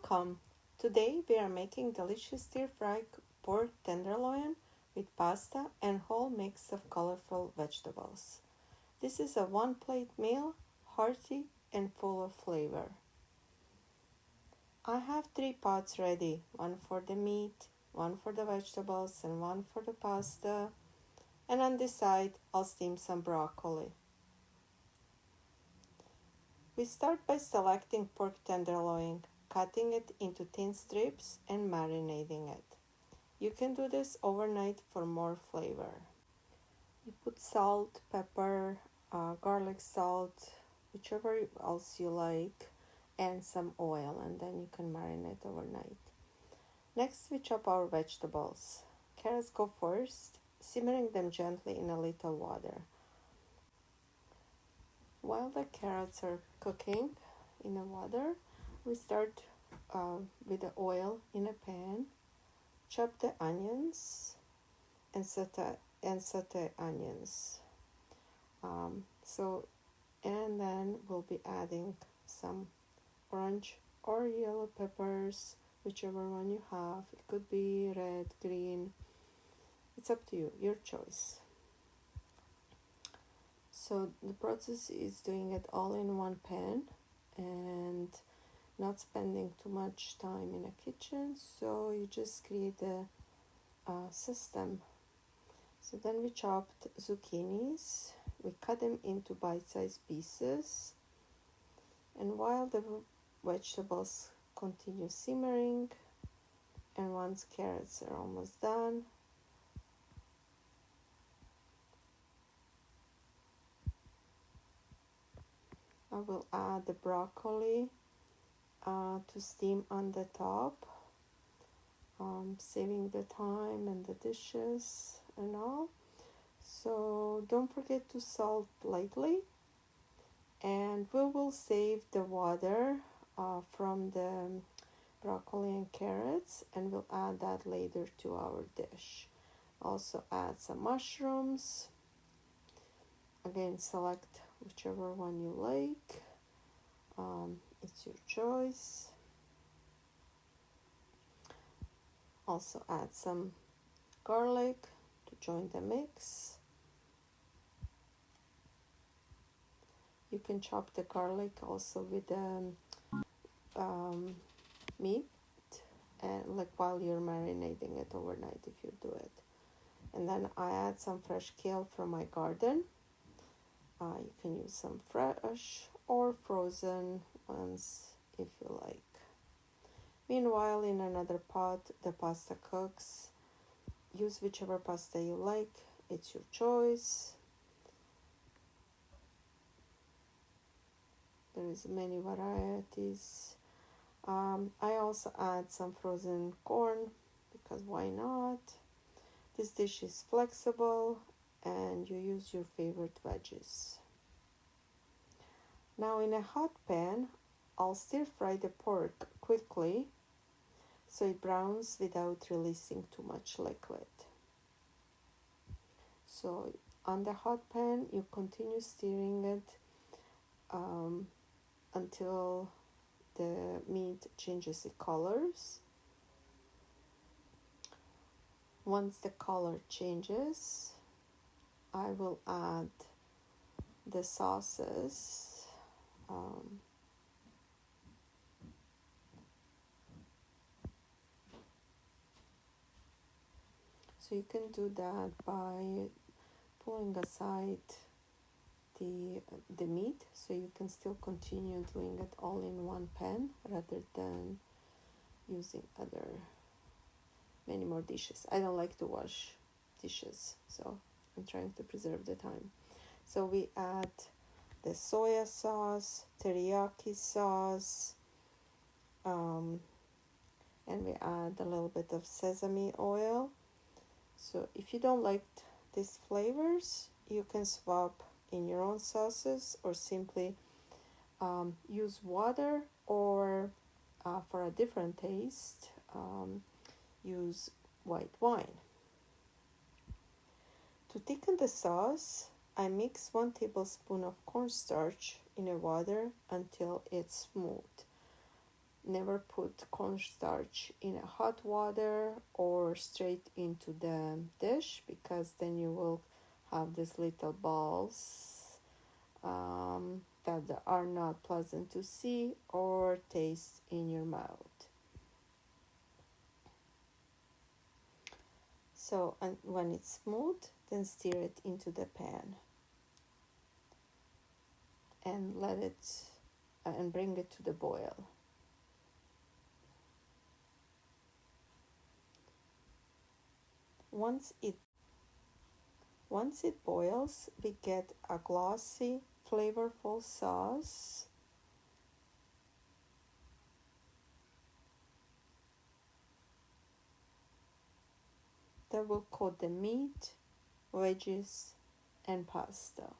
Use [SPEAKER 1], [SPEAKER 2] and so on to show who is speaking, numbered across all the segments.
[SPEAKER 1] Welcome! Today we are making delicious stir-fried pork tenderloin with pasta and whole mix of colorful vegetables. This is a one-plate meal, hearty and full of flavor. I have 3 pots ready, one for the meat, one for the vegetables and one for the pasta. And on this side I'll steam some broccoli. We start by selecting pork tenderloin, cutting it into thin strips and marinating it. You can do this overnight for more flavor. You put salt, pepper, garlic salt, whichever else you like, and some oil, and then you can marinate overnight. Next, we chop our vegetables. Carrots go first, simmering them gently in a little water. While the carrots are cooking in the water, we start with the oil in a pan. Chop the onions and saute onions. And then we'll be adding some orange or yellow peppers, whichever one you have. It could be red, green. It's up to you, your choice. So the process is doing it all in one pan and not spending too much time in a kitchen, so you just create a system. So then we chopped zucchinis, we cut them into bite-sized pieces, and while the vegetables continue simmering, and once carrots are almost done, I will add the broccoli to steam on the top, saving the time and the dishes and all. So don't forget to salt lightly, and we will save the water from the broccoli and carrots, and we'll add that later to our dish. Also add some mushrooms. Again, select whichever one you like. It's your choice. Also add some garlic to join the mix. You can chop the garlic also with the meat, and like while you're marinating it overnight if you do it. And then I add some fresh kale from my garden. You can use some fresh or frozen ones if you like. Meanwhile, in another pot, the pasta cooks. Use whichever pasta you like, it's your choice. There is many varieties. I also add some frozen corn because why not? This dish is flexible and you use your favorite veggies. Now in a hot pan, I'll stir fry the pork quickly so it browns without releasing too much liquid. So on the hot pan, you continue stirring it until the meat changes the colors. Once the color changes, I will add the sauces. So you can do that by pulling aside the meat, so you can still continue doing it all in one pan rather than using many more dishes. I don't like to wash dishes, so I'm trying to preserve the time. So we add the soya sauce, teriyaki sauce, and we add a little bit of sesame oil. So if you don't like these flavors, you can swap in your own sauces or simply use water, or for a different taste, use white wine. To thicken the sauce, I mix 1 tablespoon of cornstarch in a water until it's smooth. never put cornstarch in a hot water or straight into the dish, because then you will have these little balls that are not pleasant to see or taste in your mouth. So, and when it's smooth, then stir it into the pan and let it and bring it to the boil. Once it boils, we get a glossy, flavorful sauce. That will coat the meat, veggies, and pasta.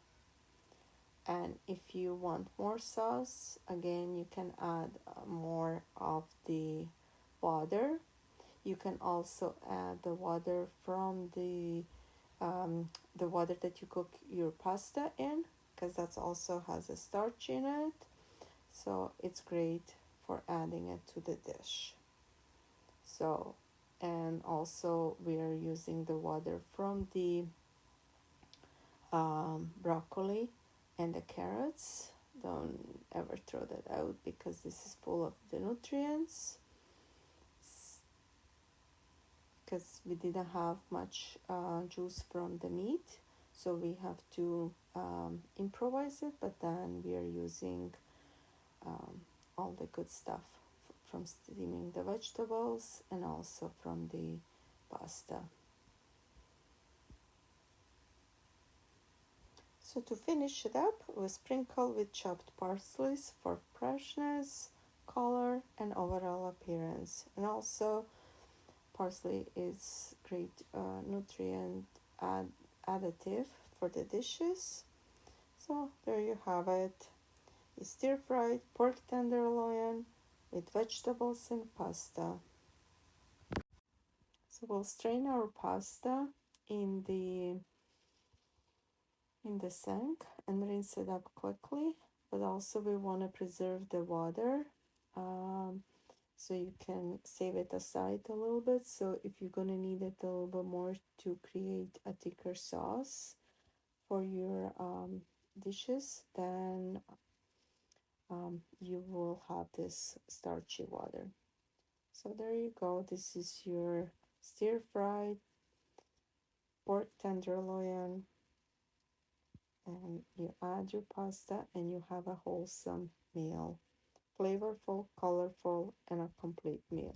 [SPEAKER 1] And if you want more sauce, again, you can add more of the water. You can also add the water from the water that you cook your pasta in, because that also has a starch in it. So it's great for adding it to the dish. So, and also we are using the water from the broccoli and the carrots. Don't ever throw that out, because this is full of the nutrients, because we didn't have much juice from the meat, so we have to improvise it, but then we are using all the good stuff from steaming the vegetables and also from the pasta. So to finish it up, we sprinkle with chopped parsley for freshness, color, and overall appearance. And also, parsley is great nutrient additive for the dishes. So there you have it. Stir-fried pork tenderloin with vegetables and pasta. So we'll strain our pasta in the sink and rinse it up quickly, but also we want to preserve the water, so you can save it aside a little bit. So if you're going to need it a little bit more to create a thicker sauce for your dishes, then you will have this starchy water. So there you go. This is your stir-fried pork tenderloin, and you add your pasta and you have a wholesome meal, flavorful, colorful, and a complete meal.